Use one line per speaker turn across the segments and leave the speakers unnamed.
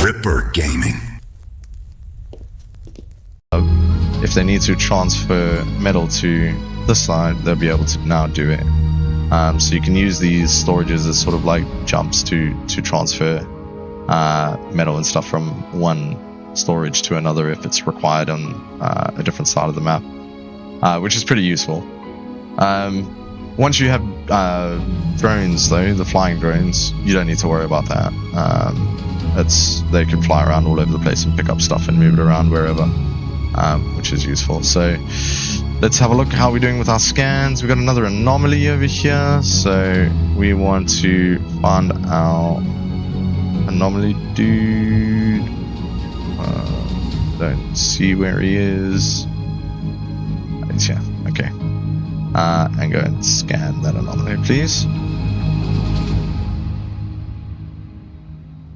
Ripper Gaming.
If they need to transfer metal to this side, they'll be able to now do it. So you can use these storages as sort of like jumps to transfer metal and stuff from one storage to another if it's required on a different side of the map, which is pretty useful. Once you have drones though, the flying drones, you don't need to worry about that. They can fly around all over the place and pick up stuff and move it around wherever, which is useful. So let's have a look at how we're doing with our scans. We've got another anomaly over here, so we want to find our anomaly dude. Don't see where he is. He's here. Okay. And go and scan that anomaly, please.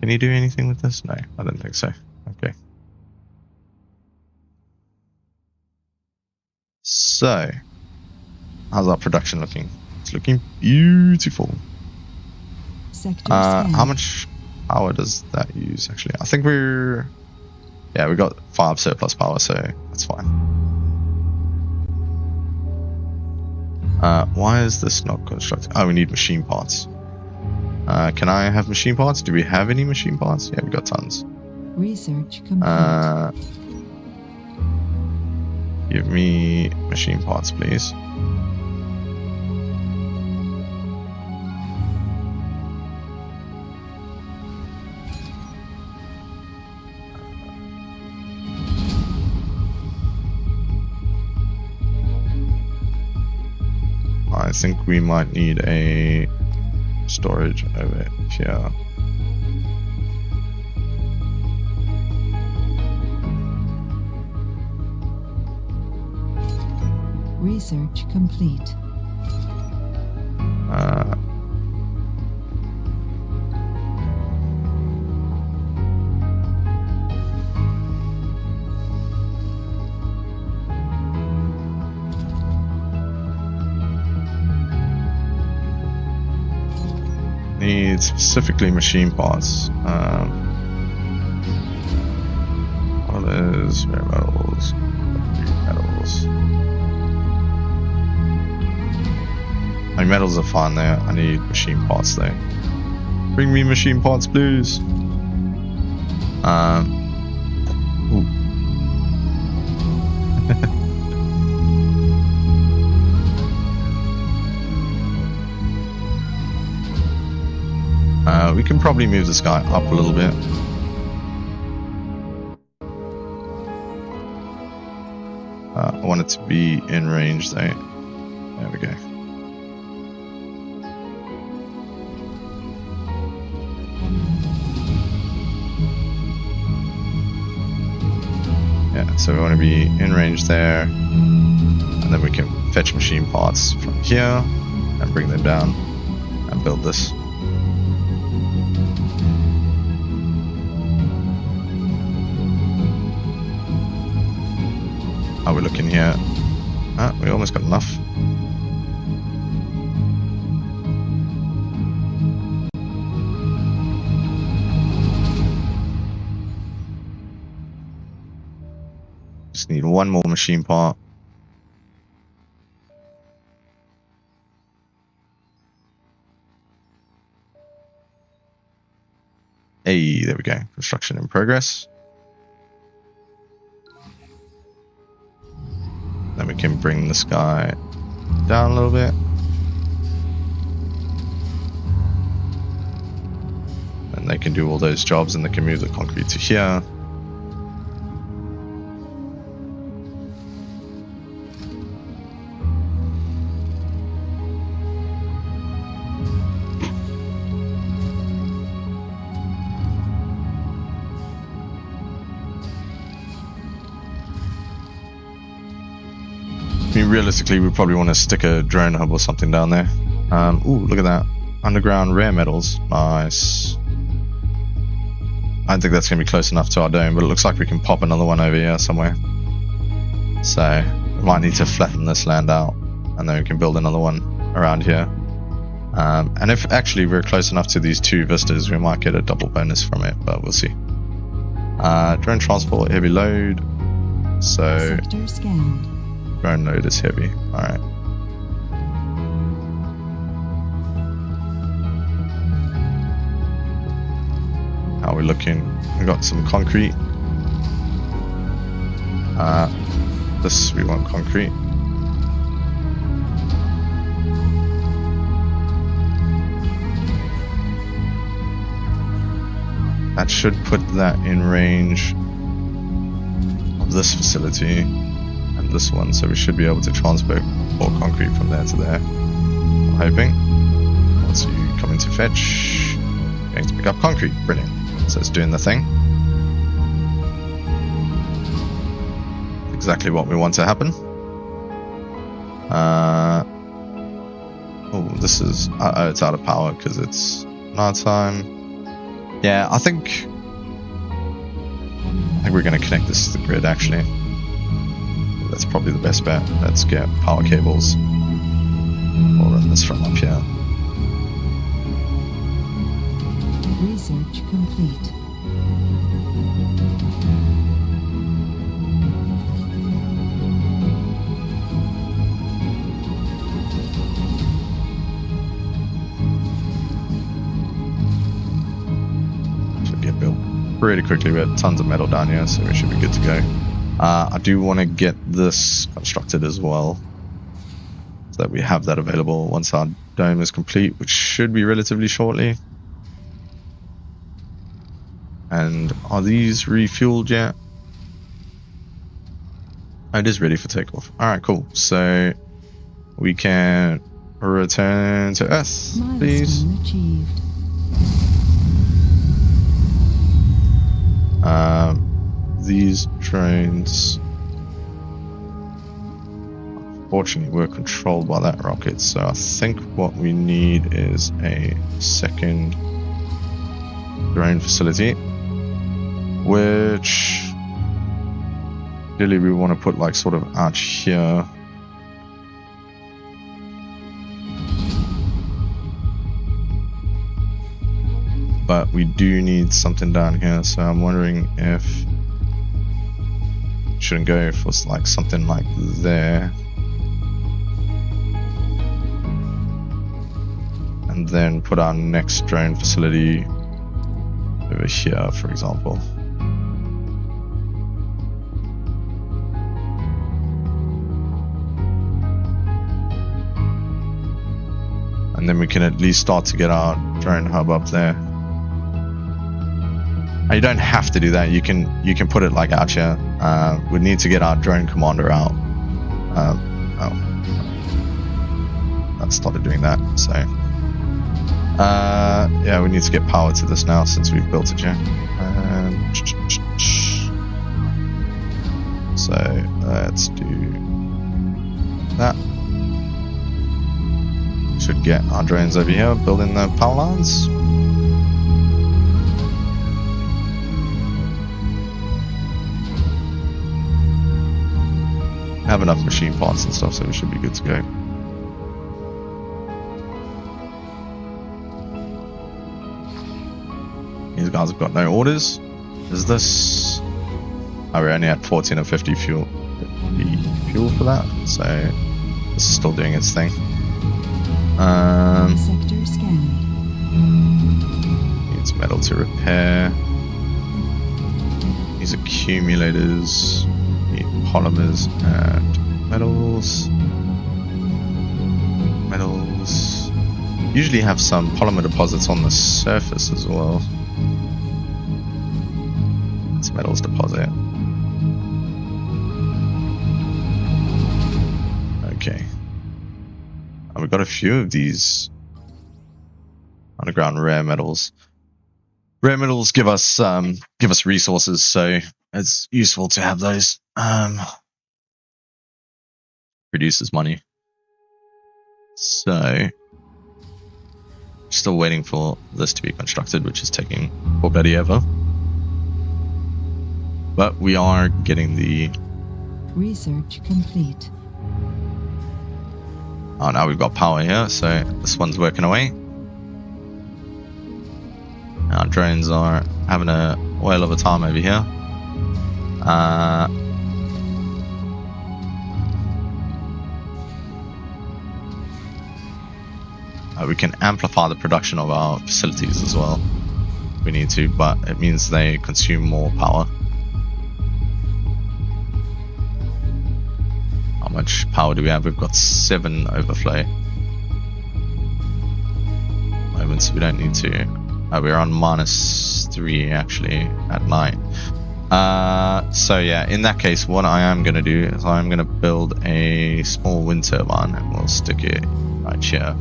Can you do anything with this? No, I don't think so. Okay. So, how's our production looking? It's looking beautiful. How much power does that use, actually? I think we got 5 surplus power, so that's fine. Why is this not constructed? Oh, we need machine parts. Can I have machine parts? Do we have any machine parts? Yeah, we got tons.
Research complete.
Give me machine parts, please. I think we might need a storage over here.
Research complete.
Need specifically machine parts. What is rare metals? Metals. My metals are fine there. I need machine parts though. Bring me machine parts, please. Ooh. We can probably move this guy up a little bit. I want it to be in range though. There we go. Yeah, so we want to be in range there. And then we can fetch machine parts from here and bring them down and build this. How are we looking here? We almost got enough. Just need one more machine part. Hey, there we go. Construction in progress. Then we can bring this guy down a little bit. And they can do all those jobs and they can move the concrete to here. I mean, realistically, we probably want to stick a drone hub or something down there. Ooh, look at that. Underground rare metals. Nice. I don't think that's going to be close enough to our dome, but it looks like we can pop another one over here somewhere. So, we might need to flatten this land out, and then we can build another one around here. And if actually we're close enough to these two vistas, we might get a double bonus from it, but we'll see. Drone transport, heavy load. So
Sector scanned.
drone load is heavy. Alright. How are we looking? We got some concrete. This we want concrete. That should put that in range of this facility and this one, so we should be able to transport more concrete from there to there. I'm hoping. Once you come into fetch, going to pick up concrete. Brilliant. So it's doing the thing. Exactly what we want to happen. Oh, this is it's out of power because it's night time. Yeah, I think we're going to connect this to the grid. Actually, that's probably the best bet. Let's get power cables. We'll run this from up here.
Research complete.
Pretty quickly. We have tons of metal down here, so we should be good to go. I do want to get this constructed as well, so that we have that available once our dome is complete, which should be relatively shortly. And are these refueled yet? Oh, it is ready for takeoff. Alright, cool. So we can return to Earth, please.
Milestone achieved.
These drones unfortunately were controlled by that rocket, so I think what we need is a second drone facility, which really we want to put like sort of out here. But we do need something down here, so I'm wondering if shouldn't go for like something like there, and then put our next drone facility over here, for example. And then we can at least start to get our drone hub up there. You don't have to do that. You can put it like out here. We need to get our drone commander out. Oh, that started doing that. So yeah, we need to get power to this now since we've built it here. So let's do that. Should get our drones over here building the power lines. Have enough machine parts and stuff, so we should be good to go. These guys have got no orders. Is this? Oh, we're only at 14 or 50 fuel for that, so this is still doing its thing.
Sector scanned.
Needs metal to repair. These accumulators. Polymers and metals. Usually have some polymer deposits on the surface as well. It's metals deposit. Okay. And we've got a few of these underground rare metals. Rare metals give us resources, so it's useful to have those. Produces money. So still waiting for this to be constructed, which is taking already ever. But we are getting the
Research complete.
Oh, now we've got power here, so this one's working away. Our drones are having a whale of a time over here. We can amplify the production of our facilities as well. We need to, but it means they consume more power. How much power do we have? We've got 7 overflow. Moment, so we don't need to. We're on -3 actually at night. So yeah, in that case, what I am going to do is I'm going to build a small wind turbine and we'll stick it right here.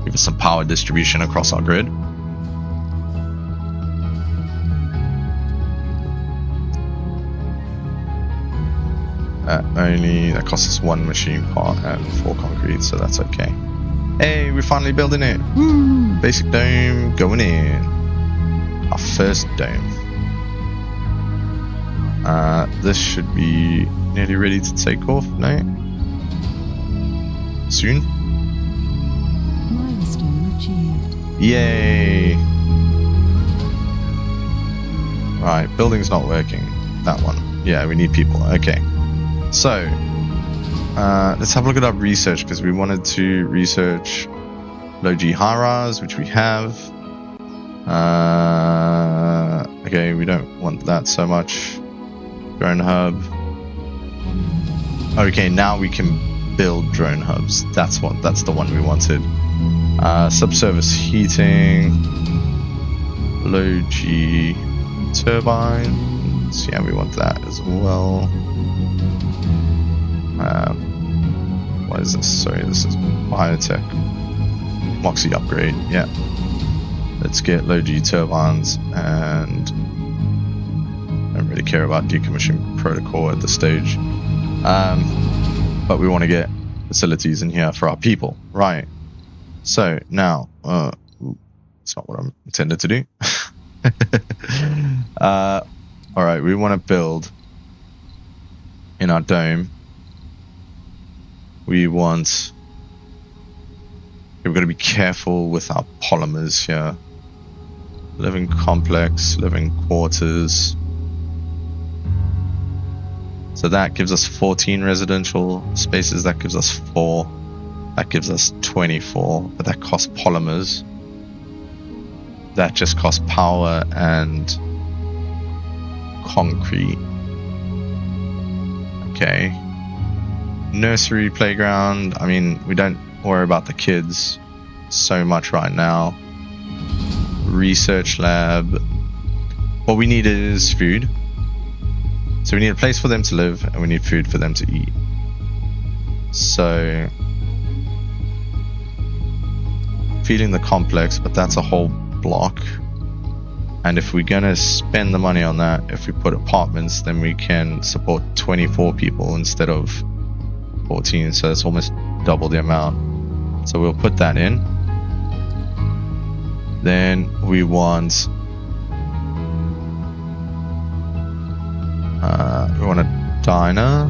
Give us some power distribution across our grid. That costs us 1 machine part and 4 concrete, so that's okay. Hey, we're finally building it. Woo! Basic dome going in. Our first dome. This should be nearly ready to take off, no? Soon?
Milestone achieved.
Yay! Right, building's not working. That one. Yeah, we need people. Okay. So, let's have a look at our research, because we wanted to research low G high-rise, which we have. Okay, we don't want that so much. Drone hub. Okay, now we can build drone hubs. That's the one we wanted. Subsurface heating, low G turbines. Yeah, we want that as well. What is this? Sorry, this is biotech. Moxie upgrade. Yeah. Let's get low G turbines, and I don't really care about decommissioning protocol at this stage. But we want to get facilities in here for our people, right? So now, it's not what I'm intended to do. All right, we want to build in our dome. We've got to be careful with our polymers here. Living complex, living quarters. So that gives us 14 residential spaces. That gives us 4. That gives us 24. But that costs polymers. That just costs power and concrete. Okay. Nursery, playground. I mean, we don't worry about the kids so much right now. Research lab. What we need is food. So we need a place for them to live, and we need food for them to eat. So feeding the complex, but that's a whole block. And if we're gonna spend the money on that, if we put apartments, then we can support 24 people instead of 14, so it's almost double the amount. So we'll put that in. Then we want a diner.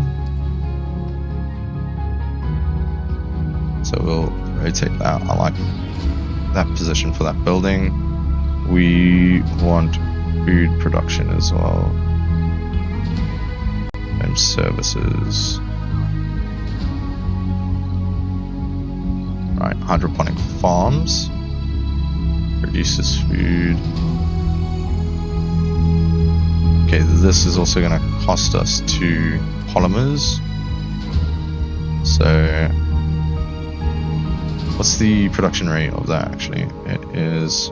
So we'll rotate that. I like that position for that building. We want food production as well. And services. Right, hydroponic farms. Produces food. Okay, this is also going to cost us 2 polymers. So, what's the production rate of that actually? It is...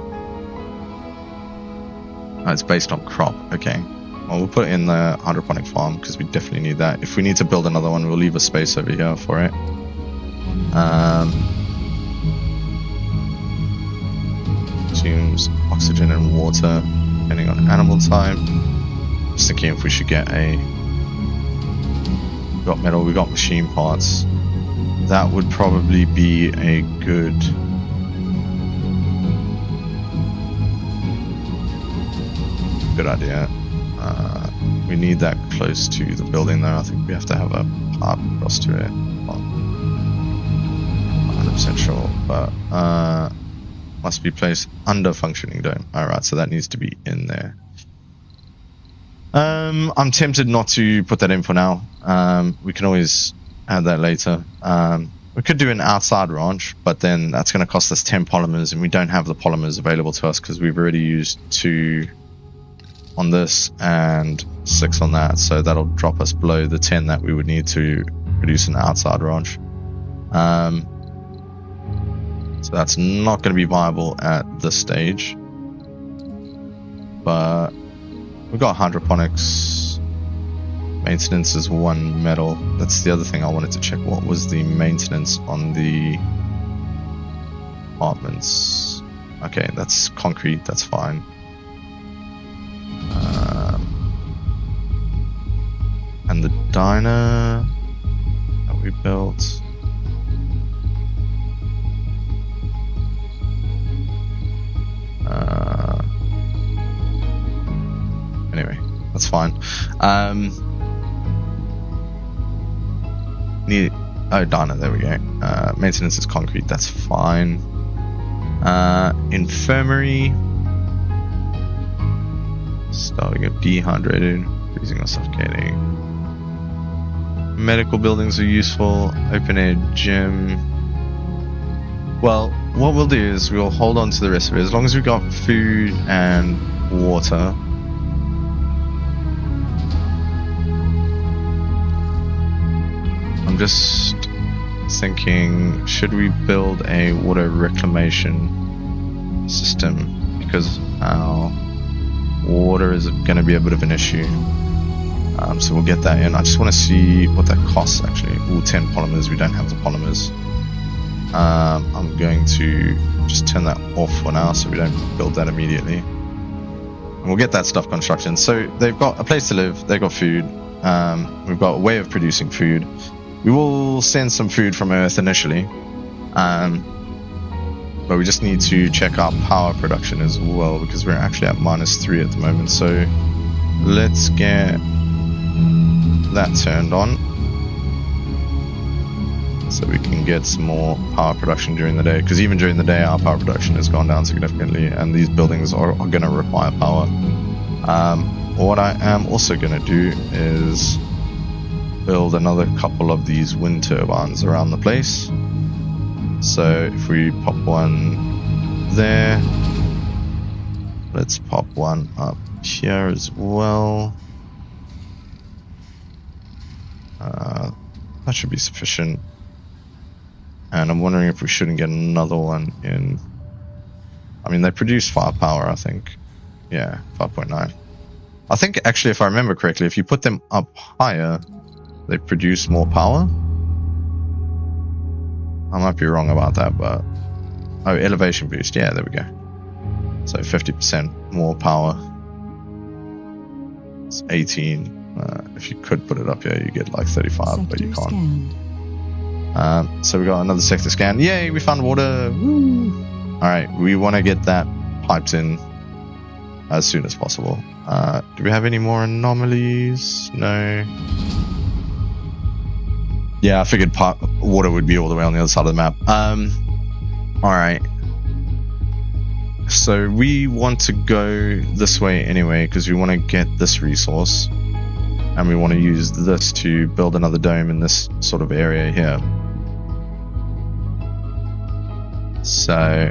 it's based on crop. Okay. Well, we'll put in the hydroponic farm because we definitely need that. If we need to build another one, we'll leave a space over here for it. Consumes oxygen and water depending on animal type. Just thinking if we should get we got metal, we got machine parts. That would probably be a good idea. We need that close to the building though. I think we have to have a path across to it. Well, 100% sure, but must be placed under functioning dome. Alright, so that needs to be in there. I'm tempted not to put that in for now. We can always add that later. We could do an outside ranch, but then that's going to cost us 10 polymers, and we don't have the polymers available to us because we've already used 2 on this and 6 on that, so that'll drop us below the 10 that we would need to produce an outside ranch. So that's not going to be viable at this stage, but we've got hydroponics. Maintenance is 1 metal. That's the other thing I wanted to check. What was the maintenance on the apartments? Okay, that's concrete. That's fine. And the diner that we built. Anyway, that's fine. Diner, there we go. Maintenance is concrete, that's fine. Infirmary. Starting at dehydrated, freezing or suffocating. Medical buildings are useful. Open air gym. Well, what we'll do is we'll hold on to the rest of it. As long as we've got food and water. I'm just thinking, should we build a water reclamation system? Because our water is going to be a bit of an issue. So we'll get that in. I just want to see what that costs actually. Ooh, 10 polymers. We don't have the polymers. I'm going to just turn that off for now so we don't build that immediately. And we'll get that stuff construction. So they've got a place to live. They've got food. We've got a way of producing food. We will send some food from Earth initially. But we just need to check our power production as well, because we're actually at -3 at the moment. So let's get that turned on so we can get some more power production during the day, because even during the day our power production has gone down significantly, and these buildings are going to require power. What I am also going to do is build another couple of these wind turbines around the place. So if we pop one there, let's pop one up here as well. That should be sufficient. And I'm wondering if we shouldn't get another one in. I mean, they produce 5 power, I think. Yeah, 5.9. I think actually, if I remember correctly, if you put them up higher, they produce more power. I might be wrong about that, but oh, elevation boost. Yeah, there we go. So 50% more power. It's 18. If you could put it up here, you get like 35,
Sector
but you can't.
scanned.
So we got another sector scan. Yay, we found water. Woo! Alright, we want to get that piped in as soon as possible. Do we have any more anomalies? No. Yeah, I figured water would be all the way on the other side of the map. Alright. So we want to go this way anyway, because we want to get this resource. And we want to use this to build another dome in this sort of area here. So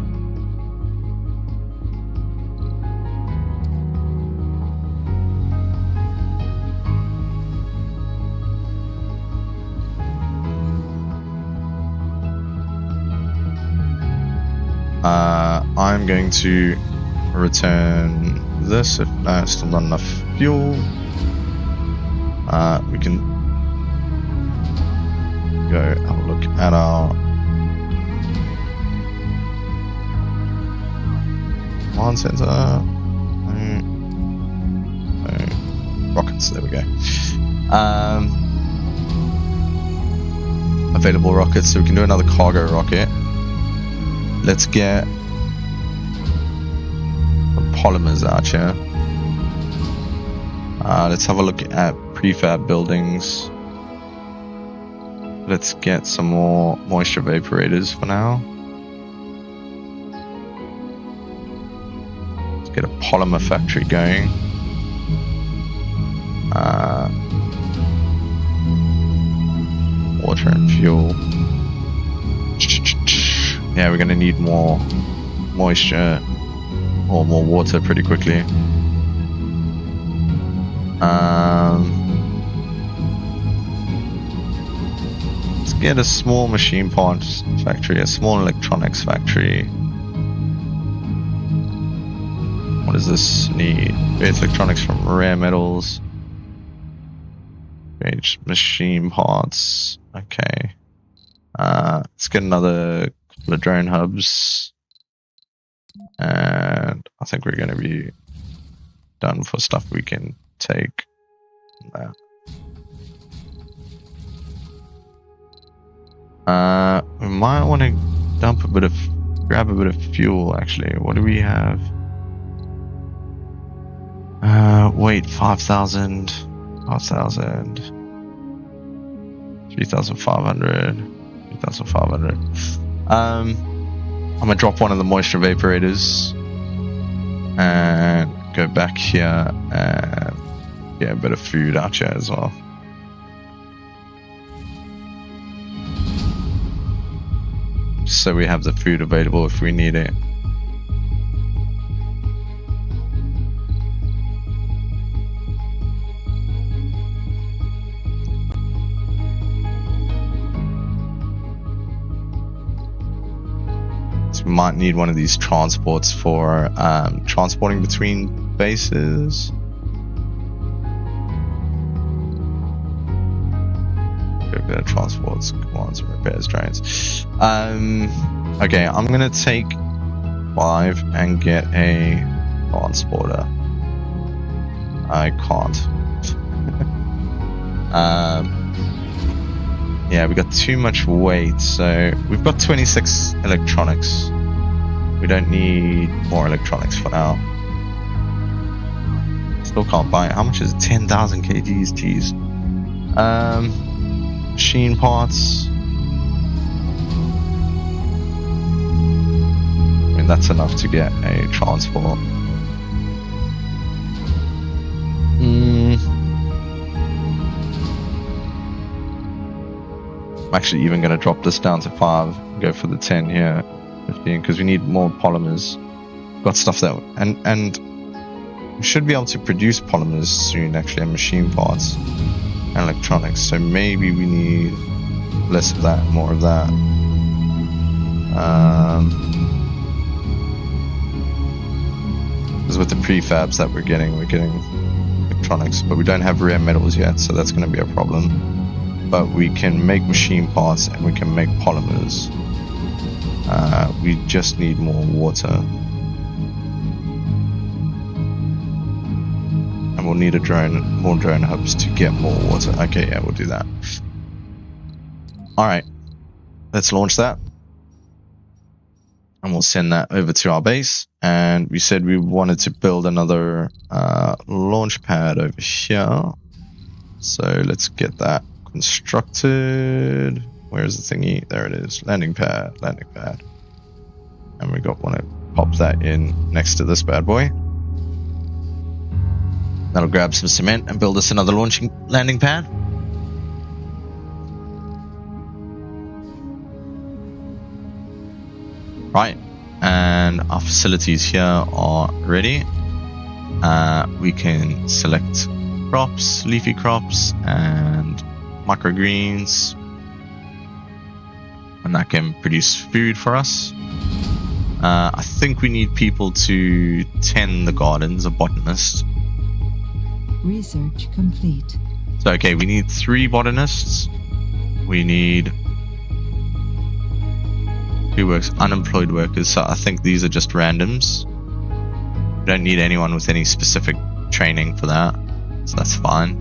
I'm going to return this if that's still not enough fuel. We can go have a look at our command center. Rockets, there we go. Available rockets, so we can do another cargo rocket. Let's get the polymers out here. Let's have a look at prefab buildings. let's get some more moisture evaporators for now. Let's get a polymer factory going. Water and fuel. Yeah, we're gonna need more moisture or more water pretty quickly. Let's get a small machine parts factory, a small electronics factory. What does this need? Earth electronics from rare metals. Machine parts. Okay. Let's get another couple of drone hubs. And I think we're going to be done for stuff we can take. We might want to grab a bit of fuel actually. What do we have? Wait, 5,000, 5,000, 3,500, 3,500. I'm gonna drop one of the moisture evaporators and go back here and get a bit of food out here as well. So we have the food available if we need it. So we might need one of these transports for transporting between bases. Transports, commands, and repairs drones. Okay, I'm gonna take 5 and get a transporter. I can't. Yeah, we got too much weight, so we've got 26 electronics. We don't need more electronics for now. Still can't buy it. How much is it? 10,000 kgs, jeez. Machine parts. I mean, that's enough to get a transport. I'm actually even going to drop this down to 5, go for the 10 here, 15, because we need more polymers. Got stuff that, and we should be able to produce polymers soon, actually, and machine parts. And electronics, so maybe we need less of that, more of that. Because with the prefabs that we're getting electronics, but we don't have rare metals yet, so that's going to be a problem. But we can make machine parts and we can make polymers. We just need more water. And we'll need more drone hubs to get more water. Okay, yeah, we'll do that. Alright, let's launch that. And we'll send that over to our base. And we said we wanted to build another launch pad over here. So let's get that constructed. Where's the thingy? There it is. Landing pad. And we want to pop that in next to this bad boy. That'll grab some cement and build us another landing pad. Right, and our facilities here are ready. We can select crops, leafy crops, and microgreens, and that can produce food for us. I think we need people to tend the gardens, a botanist.
Research complete.
So, okay, we need 3 botanists. We need 2 unemployed workers. So I think these are just randoms. We don't need anyone with any specific training for that. So that's fine.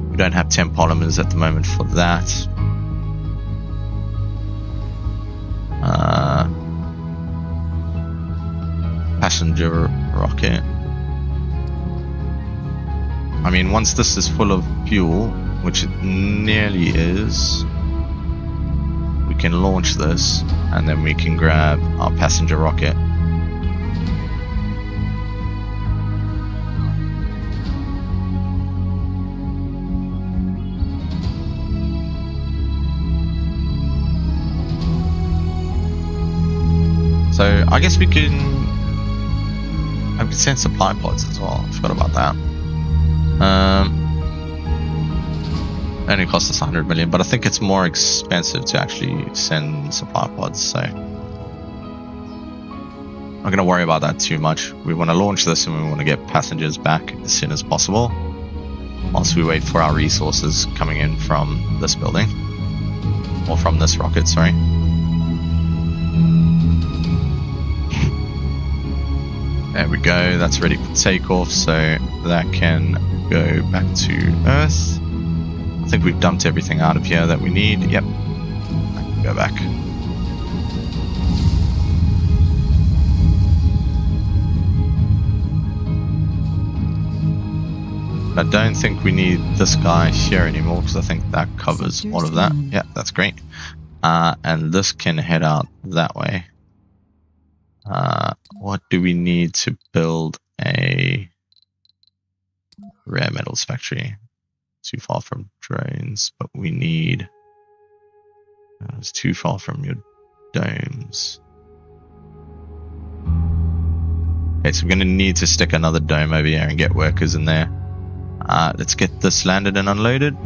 We don't have 10 polymers at the moment for that. Passenger rocket. I mean, once this is full of fuel, which it nearly is, we can launch this, and then we can grab our passenger rocket. So I guess we can send supply pods as well. I forgot about that. Only cost us 100 million, but I think it's more expensive to actually send supply pods, so I'm not going to worry about that too much. We want to launch this and we want to get passengers back as soon as possible, whilst we wait for our resources coming in from this building, or from this rocket, sorry. There we go, that's ready for takeoff, so that can go back to Earth. I think we've dumped everything out of here that we need. Yep, I can go back. I don't think we need this guy here anymore, because I think that covers all of that. Yeah, that's great. And this can head out that way. What do we need to build a rare metals factory? Too far from drones, but we need... it's too far from your domes. Okay, so we're going to need to stick another dome over here and get workers in there. Let's get this landed and unloaded.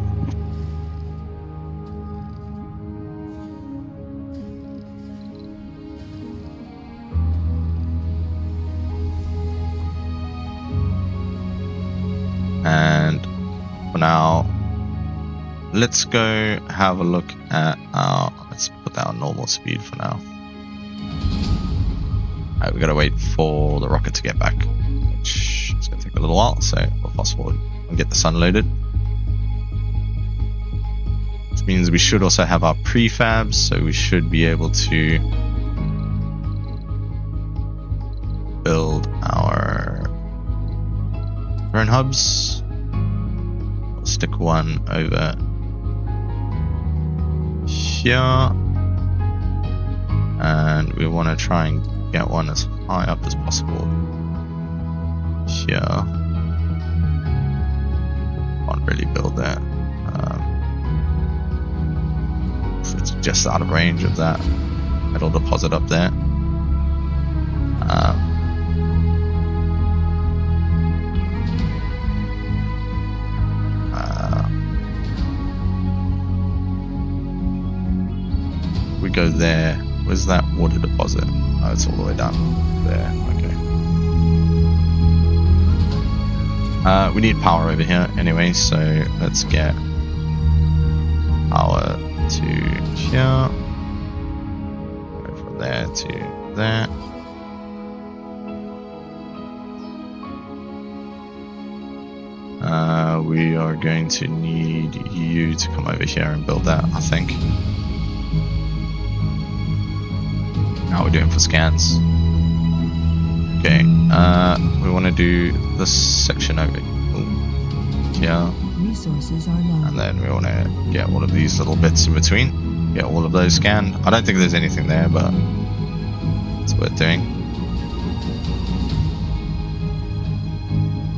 And for now, let's go have a look at our... let's put that on normal speed for now. We gotta wait for the rocket to get back, which is gonna take a little while, so we'll fast forward and get this unloaded. Which means we should also have our prefabs, so we should be able to build our drone hubs. We'll stick one over here, and we want to try and get one as high up as possible here. Can't really build that. It's just out of range of that metal deposit up there. We go there. Where's that water deposit? Oh, it's all the way down there. Okay. We need power over here anyway, so let's get power to here. Go from there to there. We are going to need you to come over here and build that, I think. How are we doing for scans? Okay, we want to do this section over here.
Resources are low.
And then we want to get all of these little bits in between. Get all of those scanned. I don't think there's anything there, but it's worth doing.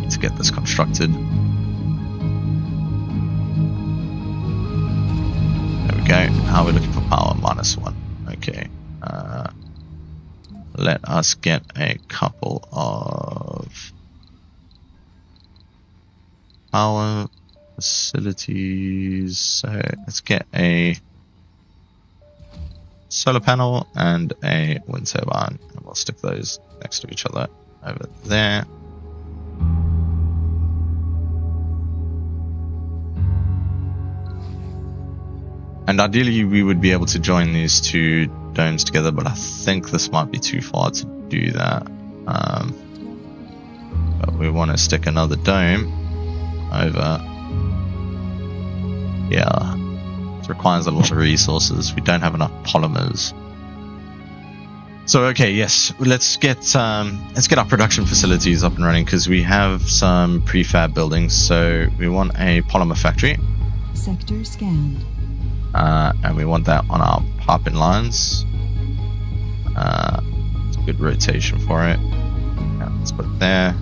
Need to get this constructed. There we go. How are we looking for power? -1. Okay. Let us get a couple of power facilities. So let's get a solar panel and a wind turbine, and we'll stick those next to each other over there. And ideally we would be able to join these two domes together, but I think this might be too far to do that. But we want to stick another dome over here. It requires a lot of resources. We don't have enough polymers So okay, yes, let's get our production facilities up and running because we have some prefab buildings. So we want a polymer factory,
Sector scanned.
and we want that on our piping lines. It's good rotation for it. Yeah, let's put it there.